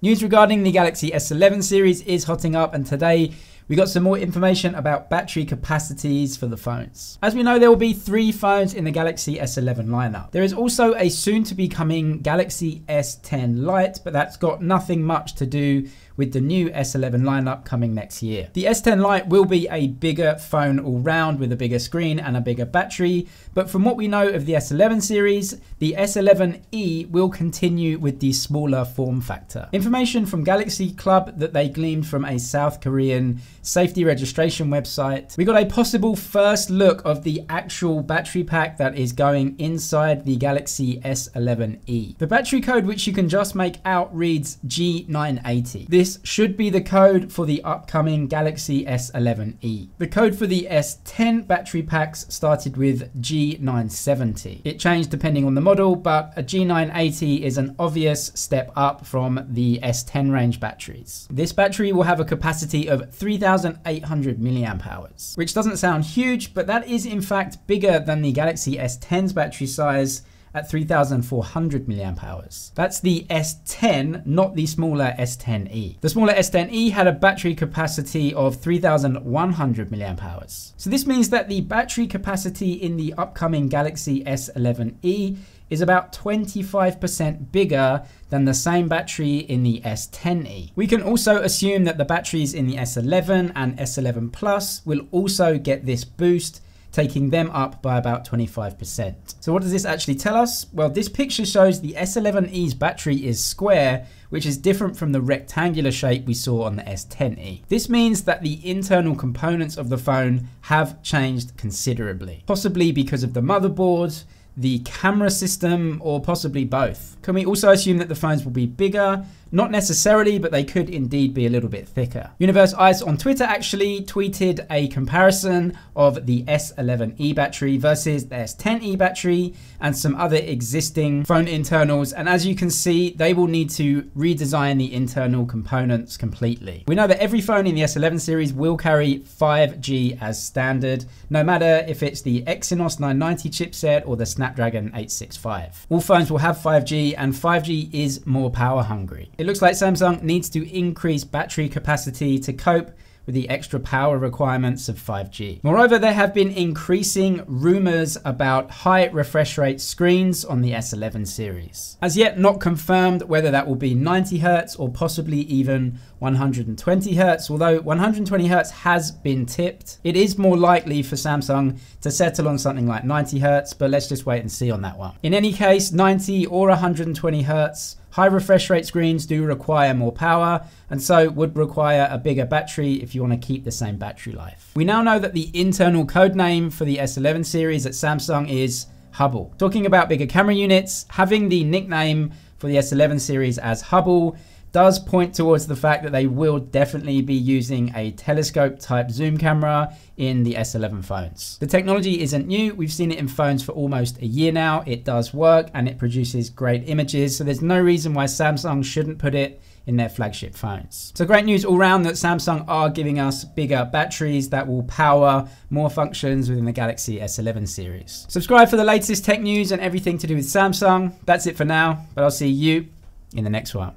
News regarding the Galaxy S11 series is hotting up, and today we got some more information about battery capacities for the phones. As we know, there will be 3 phones in the Galaxy S11 lineup. There is also a soon to be coming Galaxy S10 Lite, but that's got nothing much to do with the new S11 lineup coming next year. The S10 Lite will be a bigger phone all round with a bigger screen and a bigger battery, but from what we know of the S11 series, the S11e will continue with the smaller form factor. Information from Galaxy Club that they gleaned from a South Korean safety registration website. We got a possible first look of the actual battery pack that is going inside the Galaxy S11e. The battery code, which you can just make out, reads G980. This should be the code for the upcoming Galaxy S11e. The code for the S10 battery packs started with G970. It changed depending on the model, but a G980 is an obvious step up from the S10 range batteries. This battery will have a capacity of 3,800 milliamp hours, which doesn't sound huge, but that is in fact bigger than the Galaxy S10's battery size at 3,400 milliamp hours. That's the S10, not the smaller S10e. The smaller S10e had a battery capacity of 3,100 milliamp hours. So this means that the battery capacity in the upcoming Galaxy S11e is about 25% bigger than the same battery in the S10e. We can also assume that the batteries in the S11 and S11 Plus will also get this boost, taking them up by about 25%. So what does this actually tell us? Well, this picture shows the S11e's battery is square, which is different from the rectangular shape we saw on the S10e. This means that the internal components of the phone have changed considerably, possibly because of the motherboard, the camera system, or possibly both. Can we also assume that the phones will be bigger? Not necessarily, but they could indeed be a little bit thicker. Universe Ice on Twitter actually tweeted a comparison of the S11e battery versus the S10e battery and some other existing phone internals. And as you can see, they will need to redesign the internal components completely. We know that every phone in the S11 series will carry 5G as standard, no matter if it's the Exynos 990 chipset or the Snapdragon 865. All phones will have 5G, and 5G is more power hungry. It looks like Samsung needs to increase battery capacity to cope with the extra power requirements of 5G. Moreover, there have been increasing rumors about high refresh rate screens on the S11 series. As yet not confirmed whether that will be 90 Hz or possibly even 120 Hz, although 120 Hz has been tipped. It is more likely for Samsung to settle on something like 90 Hz, but let's just wait and see on that one. In any case, 90 or 120 Hz, high refresh rate screens do require more power, and so would require a bigger battery if you want to keep the same battery life. We now know that the internal code name for the S11 series at Samsung is HUBBLE. Talking about bigger camera units, having the nickname for the S11 series as HUBBLE does point towards the fact that they will definitely be using a telescope type zoom camera in the S11 phones. The technology isn't new. We've seen it in phones for almost a year now. It does work and it produces great images. So there's no reason why Samsung shouldn't put it in their flagship phones. So great news all round that Samsung are giving us bigger batteries that will power more functions within the Galaxy S11 series. Subscribe for the latest tech news and everything to do with Samsung. That's it for now, but I'll see you in the next one.